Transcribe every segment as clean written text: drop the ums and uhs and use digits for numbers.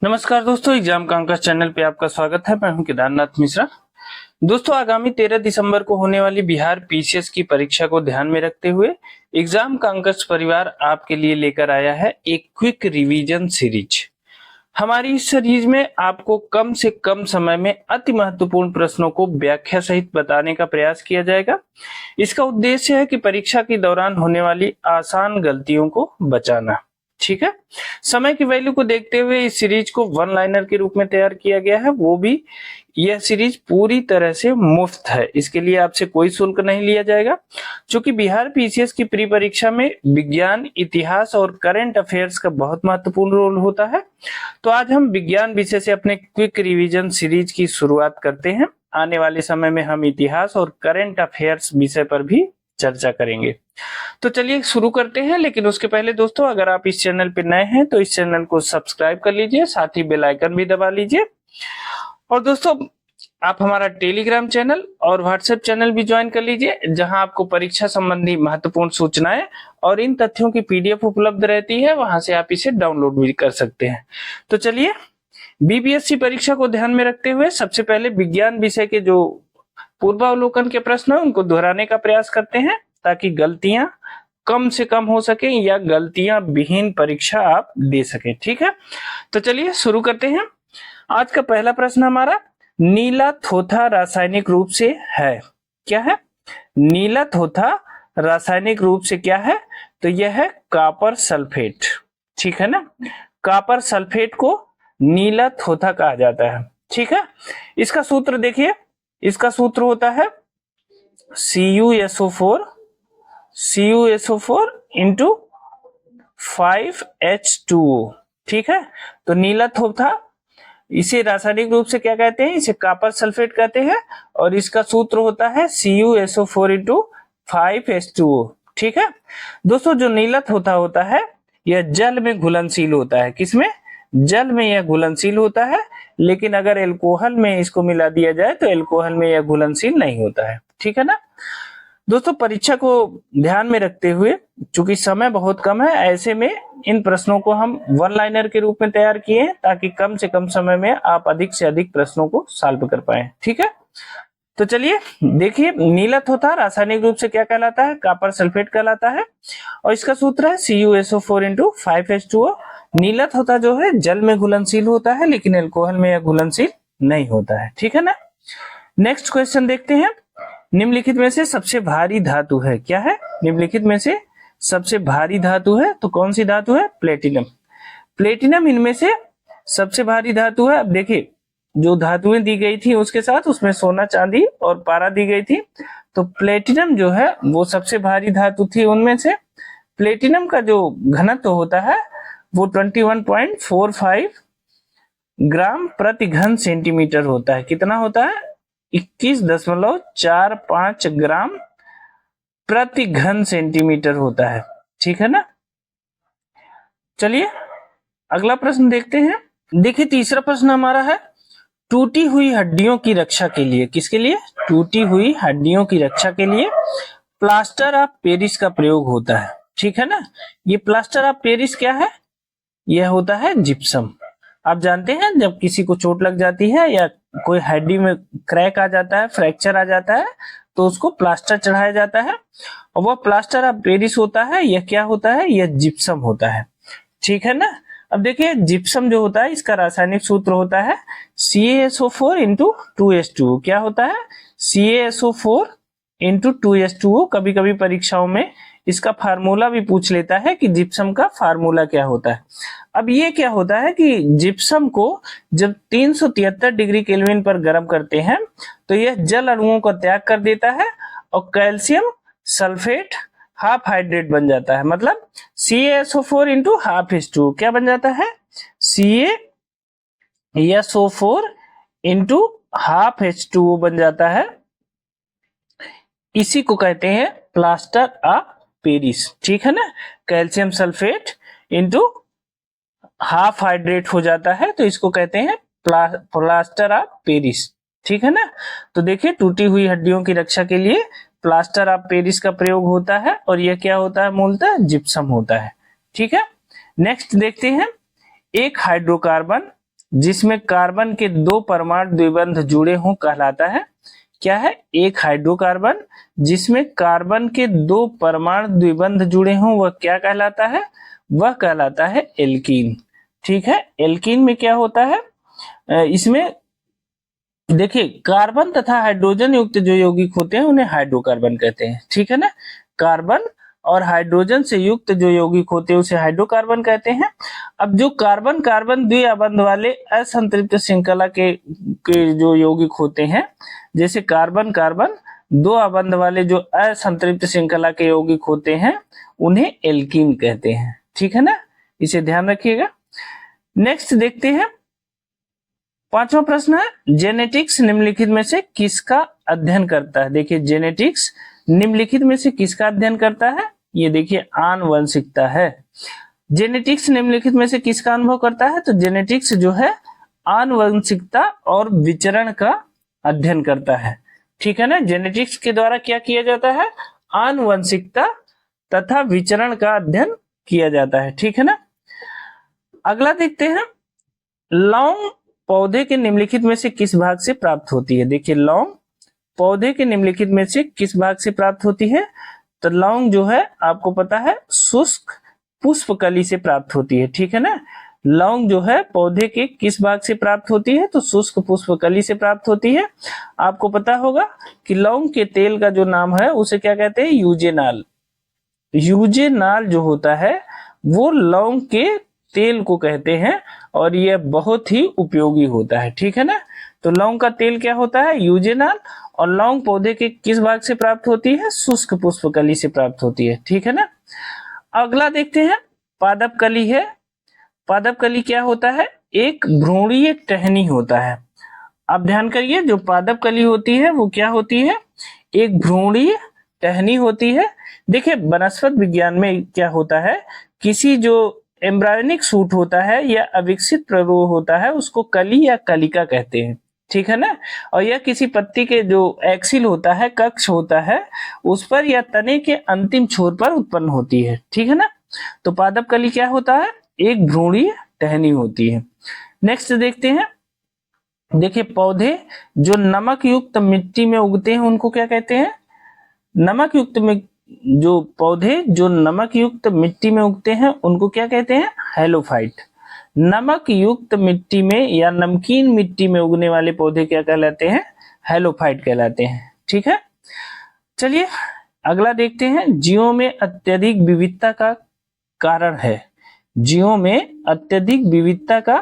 नमस्कार दोस्तों, exam कांकस channel पे आपका स्वागत है। मैं हूं केदारनाथ मिश्रा। दोस्तों, आगामी 13 दिसंबर को होने वाली बिहार पीसीएस की परीक्षा को ध्यान में रखते हुए एग्जाम कांकस परिवार आपके लिए लेकर आया है एक क्विक रिवीजन सीरीज। हमारी इस सीरीज में आपको कम से कम समय में अति महत्वपूर्ण प्रश्नों को व्याख्या सहित बताने का प्रयास किया जाएगा। इसका उद्देश्य है कि परीक्षा के दौरान होने वाली आसान गलतियों को बचाना। ठीक है, समय की वैल्यू को देखते हुए इस सीरीज को वन लाइनर के रूप में तैयार किया गया है, वो भी यह सीरीज पूरी तरह से मुफ्त है। इसके लिए आपसे कोई शुल्क नहीं लिया जाएगा। क्योंकि बिहार पीसीएस की प्री परीक्षा में विज्ञान, इतिहास और करंट अफेयर्स का बहुत महत्वपूर्ण रोल होता है, तो आज हम विज्ञान विषय से अपने क्विक रिवीजन सीरीज की शुरुआत करते हैं। आने वाले समय में हम इतिहास और करंट अफेयर्स विषय पर भी चर्चा करेंगे। तो चलिए शुरू करते हैं। लेकिन उसके पहले दोस्तों, अगर आप इस चैनल पे नए हैं तो इस चैनल को सब्सक्राइब कर लीजिए, साथ ही बेल आइकन भी दबा लीजिए। और दोस्तों, आप हमारा टेलीग्राम चैनल और व्हाट्सएप चैनल भी ज्वाइन कर लीजिए, जहां आपको परीक्षा संबंधी महत्वपूर्ण सूचनाएं और इन तथ्यों की पीडीएफ उपलब्ध रहती है। वहां से आप इसे डाउनलोड भी कर सकते हैं। तो चलिए, बीपीएससी परीक्षा को ध्यान में रखते हुए सबसे पहले विज्ञान विषय के जो पूर्वावलोकन के प्रश्न है उनको दोहराने का प्रयास करते हैं, ताकि गलतियां कम से कम हो सके या गलतियां विहीन परीक्षा आप दे सके। ठीक है, तो चलिए शुरू करते हैं। आज का पहला प्रश्न हमारा, नीला थोथा रासायनिक रूप से है क्या है? नीला थोथा रासायनिक रूप से क्या है? तो यह है कॉपर सल्फेट। ठीक है ना, कॉपर सल्फेट को नीला थोथा कहा जाता है। ठीक है, इसका सूत्र देखिए, इसका सूत्र होता है CuSO4 इंटू 5H2O। ठीक है, तो नीला थोथा, इसे रासायनिक रूप से क्या कहते हैं? इसे कॉपर सल्फेट कहते हैं, और इसका सूत्र होता है CuSO4 इंटू 5H2O। ठीक है दोस्तों, जो नीला थोथा होता है यह जल में घुलनशील होता है। किसमें? जल में यह घुलनशील होता है, लेकिन अगर एल्कोहल में इसको मिला दिया जाए तो एल्कोहल में यह घुलनशील नहीं होता है। ठीक है ना दोस्तों, परीक्षा को ध्यान में रखते हुए चूंकि समय बहुत कम है, ऐसे में इन प्रश्नों को हम वन लाइनर के रूप में तैयार किए हैं, ताकि कम से कम समय में आप अधिक से अधिक प्रश्नों को सॉल्व कर पाए। ठीक है, तो चलिए देखिए, नीला थोथा रासायनिक रूप से क्या कहलाता है? कॉपर सल्फेट कहलाता है, और इसका सूत्र है CuSO4 इंटू 5H2O। नीला थोथा जो है जल में घुलनशील होता है, लेकिन एल्कोहल में यह घुलनशील नहीं होता है। ठीक है ना, नेक्स्ट क्वेश्चन देखते हैं। निम्नलिखित में से सबसे भारी धातु है क्या है? निम्नलिखित में से सबसे भारी धातु है तो कौन सी धातु है? प्लेटिनम। प्लेटिनम इनमें से सबसे भारी धातु है। अब देखिए, जो धातुएं दी गई थी उसके साथ उसमें सोना, चांदी और पारा दी गई थी, तो प्लेटिनम जो है वो सबसे भारी धातु थी उनमें से। प्लेटिनम का जो घनत्व होता है वो 21.45 ग्राम प्रति घन सेंटीमीटर होता है। कितना होता है? 21.45 ग्राम प्रति घन सेंटीमीटर होता है। ठीक है ना, चलिए अगला प्रश्न देखते हैं। देखिए, तीसरा प्रश्न हमारा है, टूटी हुई हड्डियों की रक्षा के लिए, किसके लिए? टूटी हुई हड्डियों की रक्षा के लिए प्लास्टर ऑफ पेरिस का प्रयोग होता है। ठीक है ना, ये प्लास्टर ऑफ पेरिस क्या है? यह होता है जिप्सम। आप जानते हैं, जब किसी को चोट लग जाती है या कोई हड्डी में क्रैक आ जाता है, फ्रैक्चर आ जाता है, तो उसको प्लास्टर चढ़ाया जाता है, और वह प्लास्टर ऑफ पेरिस होता है। यह क्या होता है? यह जिप्सम होता है। ठीक है ना, अब देखिए, जिप्सम जो होता है इसका रासायनिक सूत्र होता है CaSO4 इंटू 2H2O। क्या होता है? CaSO4 into 2H2O। कभी कभी परीक्षाओं में इसका फार्मूला भी पूछ लेता है कि जिप्सम का फार्मूला क्या होता है। अब ये क्या होता है कि जिप्सम को जब 373 डिग्री केल्विन पर गर्म करते हैं तो यह जल अणुओं का त्याग कर देता है, और कैल्शियम सल्फेट हाफ हाइड्रेट बन जाता है। मतलब CaSO4 इंटू हाफ H2O क्या बन जाता है? CaSO4 इंटू हाफ H2O बन जाता है। इसी को कहते हैं प्लास्टर ऑफ पेरिस। ठीक है ना, calcium sulphate into half hydrate हो जाता है, तो इसको कहते हैं प्लास्टर ऑफ पेरिस। ठीक है ना, तो देखिए, टूटी हुई हड्डियों की रक्षा के लिए प्लास्टर ऑफ पेरिस का प्रयोग होता है, और यह क्या होता है? मूलतः जिप्सम होता है। ठीक है, नेक्स्ट देखते हैं। एक हाइड्रोकार्बन जिसमें कार्बन के 2 परमाणु द्विबंध जुड़े हों कहलाता है? क्या है? एक हाइड्रोकार्बन जिसमें कार्बन के 2 परमाणु द्विबंध जुड़े हों वह क्या कहलाता है? वह कहलाता है एल्कीन। ठीक है, एल्कीन में क्या होता है? इसमें देखिए कार्बन तथा हाइड्रोजन युक्त जो यौगिक होते हैं उन्हें हाइड्रोकार्बन कहते हैं। ठीक है ना, कार्बन और हाइड्रोजन से युक्त जो यौगिक होते हैं उसे हाइड्रोकार्बन कहते हैं। अब जो कार्बन कार्बन द्विआबंध वाले असंतृप्त श्रृंखला के जो यौगिक होते हैं, जैसे कार्बन कार्बन 2 आबंध वाले जो असंतृप्त श्रृंखला के यौगिक होते हैं उन्हें एल्कीन कहते हैं। ठीक है ना, इसे ध्यान रखिएगा। नेक्स्ट देखते हैं, 5वां प्रश्न है, जेनेटिक्स निम्नलिखित में से किसका अध्ययन करता है? देखिए जेनेटिक्स निम्नलिखित में से किसका अध्ययन करता है? ये देखिए आनुवंशिकता है। जेनेटिक्स निम्नलिखित में से किसका अनुभव करता है? तो जेनेटिक्स जो है आनुवंशिकता और विचरण का अध्ययन करता है। ठीक है ना, जेनेटिक्स के द्वारा क्या किया जाता है? आनुवंशिकता तथा विचरण का अध्ययन किया जाता है। ठीक है ना, अगला देखते हैं, लौंग पौधे के निम्नलिखित में से किस भाग से प्राप्त होती है? देखिए लौंग पौधे के निम्नलिखित में से किस भाग से प्राप्त होती है? तो लौंग जो है आपको पता है शुष्क पुष्पकली से प्राप्त होती है। ठीक है ना, लौंग जो है पौधे के किस भाग से प्राप्त होती है? तो शुष्क पुष्पकली से प्राप्त होती है। आपको पता होगा कि लौंग के तेल का जो नाम है उसे क्या कहते हैं? यूजेनाल। यूजेनाल जो होता है वो लौंग के तेल को कहते हैं और यह बहुत ही उपयोगी होता है। ठीक है ना, तो लौंग का तेल क्या होता है? यूजेनाल। और लौंग पौधे के किस भाग से प्राप्त होती है? शुष्क पुष्पकली से प्राप्त होती है। ठीक है ना, अगला देखते हैं, पादप कली है। पादप कली क्या होता है? एक भ्रूणीय टहनी होता है। आप ध्यान करिए, जो पादप कली होती है वो क्या होती है? एक भ्रूणीय टहनी होती है। देखिए वनस्पत विज्ञान में क्या होता है, किसी जो एम्ब्रायोनिक सूट होता है या अविकसित प्ररोह होता है उसको कली या कलिका कहते हैं। ठीक है ना, और यह किसी पत्ती के जो एक्सिल होता है, कक्ष होता है, उस पर या तने के अंतिम छोर पर उत्पन्न होती है। ठीक है ना, तो पादप कली क्या होता है? एक भ्रूणीय टहनी होती है। नेक्स्ट देखते हैं, देखिए पौधे जो नमक युक्त मिट्टी में उगते हैं उनको क्या कहते हैं? नमक युक्त में जो पौधे जो नमक युक्त मिट्टी में उगते हैं उनको क्या कहते हैं? हैलोफाइट। नमक युक्त मिट्टी में या नमकीन मिट्टी में उगने वाले पौधे क्या कहलाते हैं? हैलोफाइट कहलाते हैं। ठीक है, चलिए अगला देखते हैं, जीवों में अत्यधिक विविधता का कारण है। जीवों में अत्यधिक विविधता का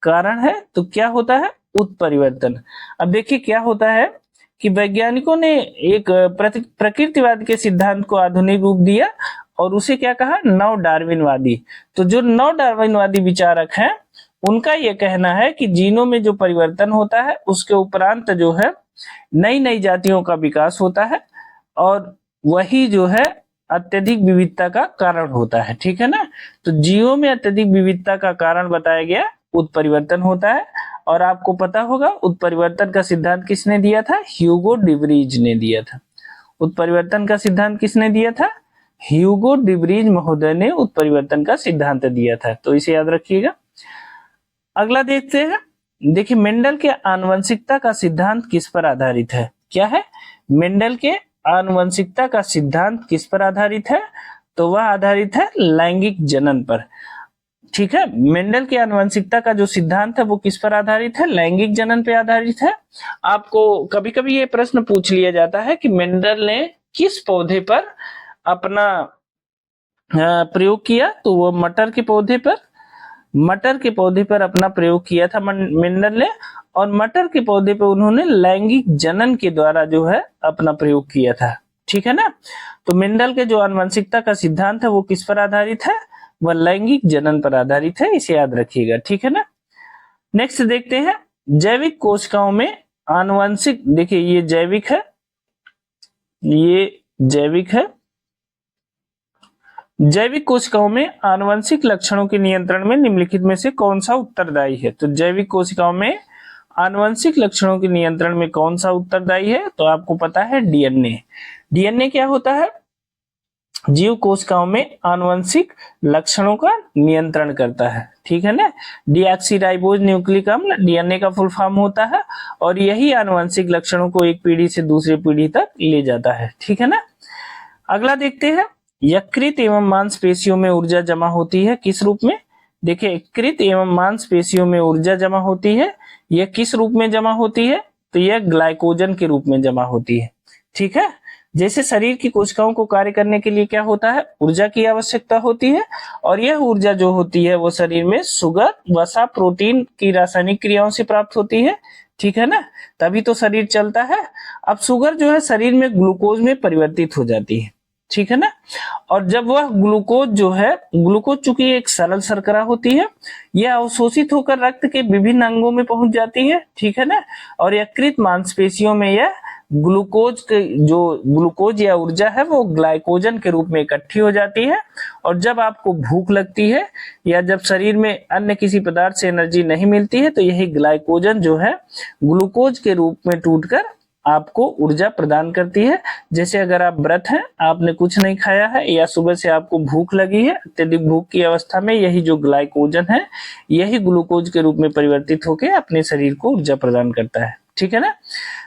कारण है तो क्या होता है? उत्परिवर्तन। अब देखिए क्या होता है कि वैज्ञानिकों ने एक प्रकृतिवाद के सिद्धांत को आधुनिक रूप दिया और उसे क्या कहा? नव डार्विनवादी। तो जो नव डार्विनवादी विचारक हैं उनका यह कहना है कि जीनों में जो परिवर्तन होता है उसके उपरांत जो है नई नई जातियों का विकास होता है और वही जो है अत्यधिक विविधता का कारण होता है। ठीक है ना, तो जीवों में अत्यधिक विविधता का कारण बताया गया उत्परिवर्तन होता है। और आपको पता होगा उत्परिवर्तन का सिद्धांत किसने दिया था? ह्यूगो डिब्रीज ने दिया था। उत्परिवर्तन का सिद्धांत किसने दिया था? ह्यूगो डिब्रीज महोदय ने उत्परिवर्तन का सिद्धांत दिया था, तो इसे याद रखिएगा। अगला देखते हैं, देखिए मेंडल के आनुवंशिकता का सिद्धांत किस पर आधारित है? क्या है? मेंडल के आनुवंशिकता का सिद्धांत किस पर आधारित है? तो वह आधारित है लैंगिक जनन पर। ठीक है, मेंडल के आनुवंशिकता का जो सिद्धांत है वो किस पर आधारित है? लैंगिक जनन पे आधारित है। आपको कभी कभी ये प्रश्न पूछ लिया जाता है कि मेंडल ने किस पौधे पर अपना प्रयोग किया? तो वो मटर के पौधे पर अपना प्रयोग किया था मेंडल ने, और मटर के पौधे पर उन्होंने लैंगिक जनन के द्वारा जो है अपना प्रयोग किया था। ठीक है ना, तो मेंडल के जो आनुवंशिकता का सिद्धांत है वो किस पर आधारित है? वह लैंगिक जनन पर आधारित है, इसे याद रखिएगा। ठीक है ना, नेक्स्ट देखते हैं, जैविक कोशिकाओं में आनुवंशिक, देखिए ये जैविक है, ये जैविक है। जैविक कोशिकाओं में आनुवंशिक लक्षणों के नियंत्रण में निम्नलिखित में से कौन सा उत्तरदायी है? तो जैविक कोशिकाओं में आनुवंशिक लक्षणों के नियंत्रण में कौन सा उत्तरदायी है? तो आपको पता है डीएनए। डीएनए क्या होता है? जीव कोशिकाओं में आनुवंशिक लक्षणों का नियंत्रण करता है, ठीक है ना। डीऑक्सीराइबोज न्यूक्लिक अम्ल डीएनए का फुल फॉर्म होता है और यही आनुवंशिक लक्षणों को एक पीढ़ी से दूसरी पीढ़ी तक ले जाता है, ठीक है ना। अगला देखते हैं, यकृत एवं मांसपेशियों में ऊर्जा जमा होती है किस रूप में। देखिए, यकृत एवं मांसपेशियों में ऊर्जा जमा होती है, यह किस रूप में जमा होती है, तो यह ग्लाइकोजन के रूप में जमा होती है, ठीक है। जैसे शरीर की कोशिकाओं को कार्य करने के लिए क्या होता है, ऊर्जा की आवश्यकता होती है, और यह ऊर्जा जो होती है वो शरीर में शुगर, वसा, प्रोटीन की रासायनिक क्रियाओं से प्राप्त होती है, ठीक है ना, तभी तो शरीर चलता है। अब शुगर जो है शरीर में ग्लूकोज में परिवर्तित हो जाती है, ठीक है ना, और जब वह ग्लूकोज जो है, ग्लूकोज चूंकि एक सरल शर्करा होती है, यह अवशोषित होकर रक्त के विभिन्न अंगों में पहुंच जाती है, ठीक है ना, और यकृत मांसपेशियों में यह ग्लूकोज जो ग्लूकोज या ऊर्जा है वो ग्लाइकोजन के रूप में इकट्ठी हो जाती है, और जब आपको भूख लगती है या जब शरीर में अन्य किसी पदार्थ से एनर्जी नहीं मिलती है तो यही ग्लाइकोजन जो है ग्लूकोज के रूप में टूटकर आपको ऊर्जा प्रदान करती है। जैसे अगर आप व्रत हैं, आपने कुछ नहीं खाया है या सुबह से आपको भूख लगी है, अत्यधिक भूख की अवस्था में यही जो ग्लाइकोजन है यही ग्लूकोज के रूप में परिवर्तित होकर अपने शरीर को ऊर्जा प्रदान करता है, ठीक है ना,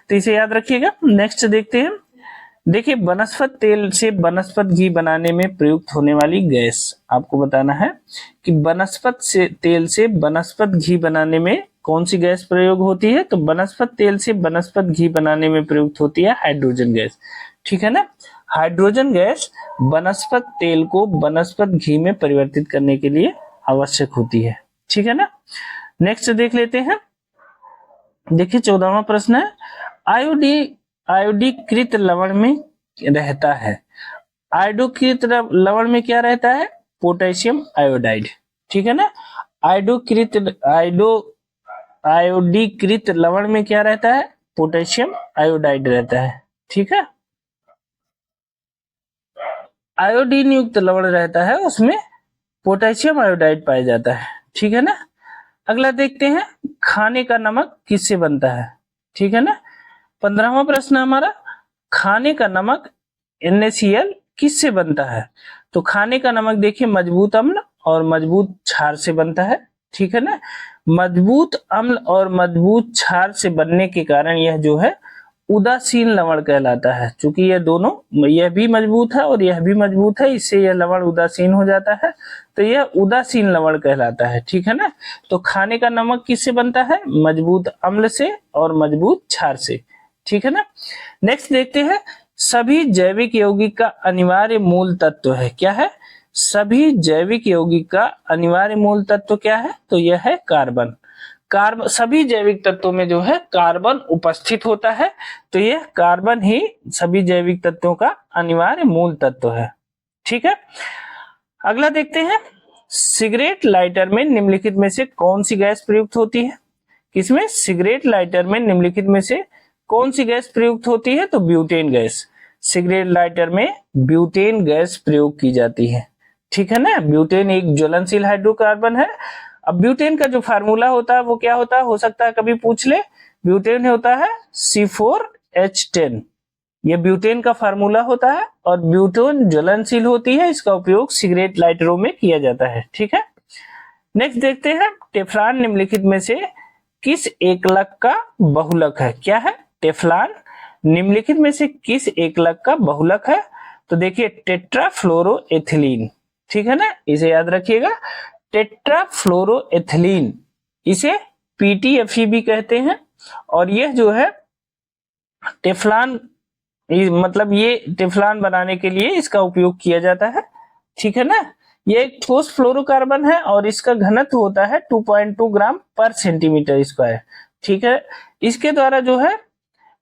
तो इसे याद रखिएगा। नेक्स्ट देखते हैं, देखिए वनस्पत तेल से वनस्पत घी बनाने में प्रयुक्त होने वाली गैस, आपको बताना है कि वनस्पत से तेल से वनस्पत घी बनाने में कौन सी गैस प्रयोग होती है, तो वनस्पत तेल से वनस्पत घी बनाने में प्रयुक्त होती है हाइड्रोजन गैस, ठीक है ना। हाइड्रोजन गैस वनस्पत तेल को वनस्पत घी में परिवर्तित करने के लिए आवश्यक होती है, ठीक है ना। नेक्स्ट देख लेते हैं, देखिए 14वां प्रश्न है, आयोडीकृत लवण में रहता है, आयोडीकृत लवण में क्या रहता है, पोटेशियम आयोडाइड, ठीक है ना। आयोडीकृत लवण में क्या रहता है, पोटेशियम आयोडाइड रहता है, ठीक है। आयोडीन युक्त लवण रहता है उसमें पोटेशियम आयोडाइड पाया जाता है, ठीक है ना। अगला देखते हैं, खाने का नमक किससे बनता है, ठीक है ना। 15वां प्रश्न हमारा, खाने का नमक NaCl किससे बनता है, तो खाने का नमक देखिए मजबूत अम्ल और मजबूत क्षार से बनता है, ठीक है ना। मजबूत अम्ल और मजबूत क्षार से बनने के कारण यह जो है उदासीन लवण कहलाता है, क्योंकि यह दोनों, यह भी मजबूत है और यह भी मजबूत है, इससे यह लवण उदासीन हो जाता है, तो यह उदासीन लवण कहलाता है, ठीक है ना। तो खाने का नमक किससे बनता है, मजबूत अम्ल से और मजबूत क्षार से, ठीक है ना। नेक्स्ट देखते हैं, सभी जैविक यौगिक का अनिवार्य मूल तत्व है, क्या है, सभी जैविक यौगिक का अनिवार्य मूल तत्व क्या है, तो यह है कार्बन। कार्बन, सभी जैविक तत्वों में जो है कार्बन उपस्थित होता है, तो यह कार्बन ही सभी जैविक तत्वों का अनिवार्य मूल तत्व है, ठीक है। अगला देखते हैं, सिगरेट लाइटर में निम्नलिखित में से कौन सी गैस प्रयुक्त होती है, किसमें, सिगरेट लाइटर में निम्नलिखित में से कौन सी गैस प्रयुक्त होती है, तो ब्यूटेन गैस, सिगरेट लाइटर में ब्यूटेन गैस प्रयोग की जाती है, ठीक है ना। ब्यूटेन एक ज्वलनशील हाइड्रोकार्बन है। अब ब्यूटेन का जो फार्मूला होता है वो क्या होता है, हो सकता है कभी पूछ ले, ब्यूटेन होता है C4H10, ये ब्यूटेन का फार्मूला होता है और ब्यूटेन ज्वलनशील होती है, इसका उपयोग सिगरेट लाइटरों में किया जाता है, ठीक है। नेक्स्ट देखते हैं, टेफ्लॉन निम्नलिखित में से किस एकलक का बहुलक है, क्या है, टेफ्लॉन निम्नलिखित में से किस एकलक का बहुलक है, तो देखिए टेट्राफ्लोरोएथिलीन, ठीक है ना, इसे याद रखिएगा, टेट्राफ्लोरोएथिलीन, इसे PTFE भी कहते हैं, और यह जो है टेफ्लॉन, मतलब ये टेफ्लॉन बनाने के लिए इसका उपयोग किया जाता है, ठीक है ना। ये एक ठोस फ्लोरोकार्बन है और इसका घनत्व होता है 2.2 ग्राम पर सेंटीमीटर स्क्वायर, ठीक है। इसके द्वारा जो है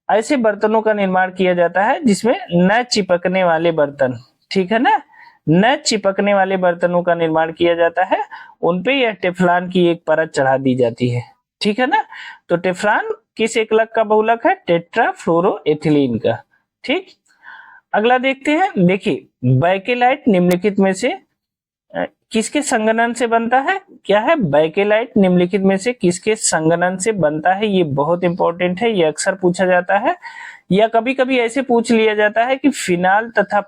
ऐसे बर्तनों का निर्माण किया जाता है जिसमें न चिपकने वाले बर्तन, ठीक है ना, न चिपकने वाले बर्तनों का निर्माण किया जाता है, उनपे यह टेफ्लॉन की एक परत चढ़ा दी जाती है, ठीक है ना। तो टेफ्लॉन किस एकलक का बहुलक है, टेट्राफ्लोरोएथिलीन का, ठीक। अगला देखते हैं, देखिए बैकेलाइट निम्नलिखित में से किसके संगनन से बनता है, क्या है, बैकेलाइट निम्नलिखित में से किसके संगनन से बनता है, ये बहुत इंपॉर्टेंट है, ये अक्सर पूछा जाता है, या कभी कभी ऐसे पूछ लिया जाता है कि फिनाल तथा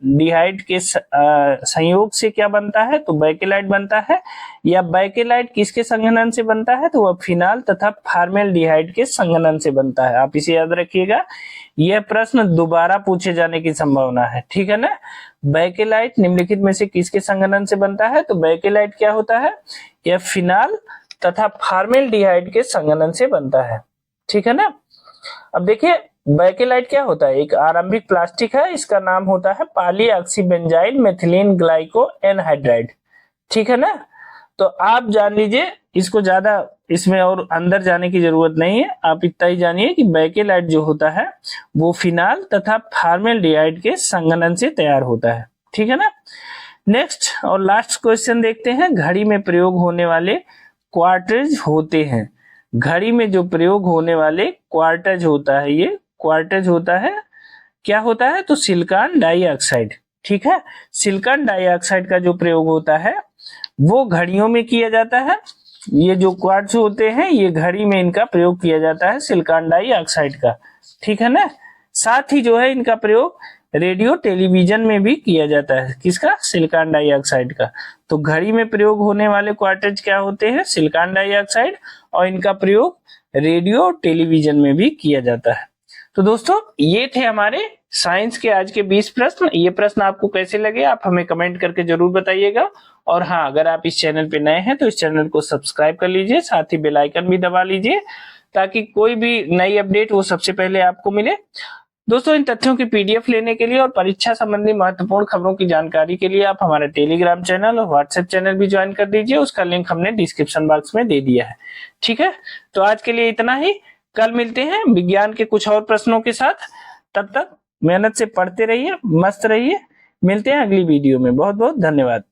डिहाइड के संयोग से क्या बनता है, तो बैकेलाइट बनता है। या बैकेलाइट किसके संघनन से बनता है, तो वह फिनाल तथा फॉर्मेल्डिहाइड के संघनन से बनता है। आप इसे याद रखिएगा, यह प्रश्न दोबारा पूछे जाने की संभावना है, ठीक है ना। बैकेलाइट निम्नलिखित में से किसके संघनन से बनता है, तो बैकेलाइट क्या होता है, यह फिनाल तथा फॉर्मेल्डिहाइड के संघनन से बनता है, ठीक है ना। अब देखिए बैकेलाइट क्या होता है, एक आरंभिक प्लास्टिक है, इसका नाम होता है पॉलीऑक्सीबेंजाइल मेथिलीन ग्लाइको एनहाइड्राइड, ठीक है ना। तो आप जान लीजिए, इसको ज्यादा इसमें और अंदर जाने की जरूरत नहीं है, आप इतना ही जानिए कि बैकेलाइट जो होता है वो फिनाल तथा फॉर्मेल्डिहाइड के संघनन से तैयार होता है, ठीक है ना। नेक्स्ट और लास्ट क्वेश्चन देखते हैं, घड़ी में प्रयोग होने वाले क्वार्टज होते हैं। घड़ी में जो प्रयोग होने वाले क्वार्टज होता है, ये क्वार्टज होता है, क्या होता है, तो सिलिकॉन डाइऑक्साइड, ठीक है। सिलिकॉन डाइऑक्साइड का जो प्रयोग होता है वो घड़ियों में किया जाता है। ये जो क्वार्ट्ज होते हैं ये घड़ी में इनका प्रयोग किया जाता है सिलिकॉन डाइऑक्साइड का, ठीक है ना। साथ ही जो है इनका प्रयोग रेडियो टेलीविजन में भी किया जाता है, किसका, सिलिकॉन डाइऑक्साइड का। तो घड़ी में प्रयोग होने वाले क्वार्टज क्या होते हैं, सिलिकॉन डाइऑक्साइड, और इनका प्रयोग रेडियो टेलीविजन में भी किया जाता है। तो दोस्तों ये थे हमारे साइंस के आज के 20 प्रश्न। ये प्रश्न आपको कैसे लगे आप हमें कमेंट करके जरूर बताइएगा। और हाँ, अगर आप इस चैनल पे नए हैं तो इस चैनल को सब्सक्राइब कर लीजिए, साथ ही बेल आइकन भी दबा लीजिए ताकि कोई भी नई अपडेट वो सबसे पहले आपको मिले। दोस्तों इन तथ्यों की पीडीएफ लेने के लिए और परीक्षा संबंधी महत्वपूर्ण खबरों की जानकारी के लिए आप हमारा टेलीग्राम चैनल और व्हाट्सएप चैनल भी ज्वाइन कर दीजिए, उसका लिंक हमने डिस्क्रिप्शन बॉक्स में दे दिया है, ठीक है। तो आज के लिए इतना ही, कल मिलते हैं विज्ञान के कुछ और प्रश्नों के साथ। तब तक मेहनत से पढ़ते रहिए, मस्त रहिए, मिलते हैं अगली वीडियो में। बहुत बहुत धन्यवाद।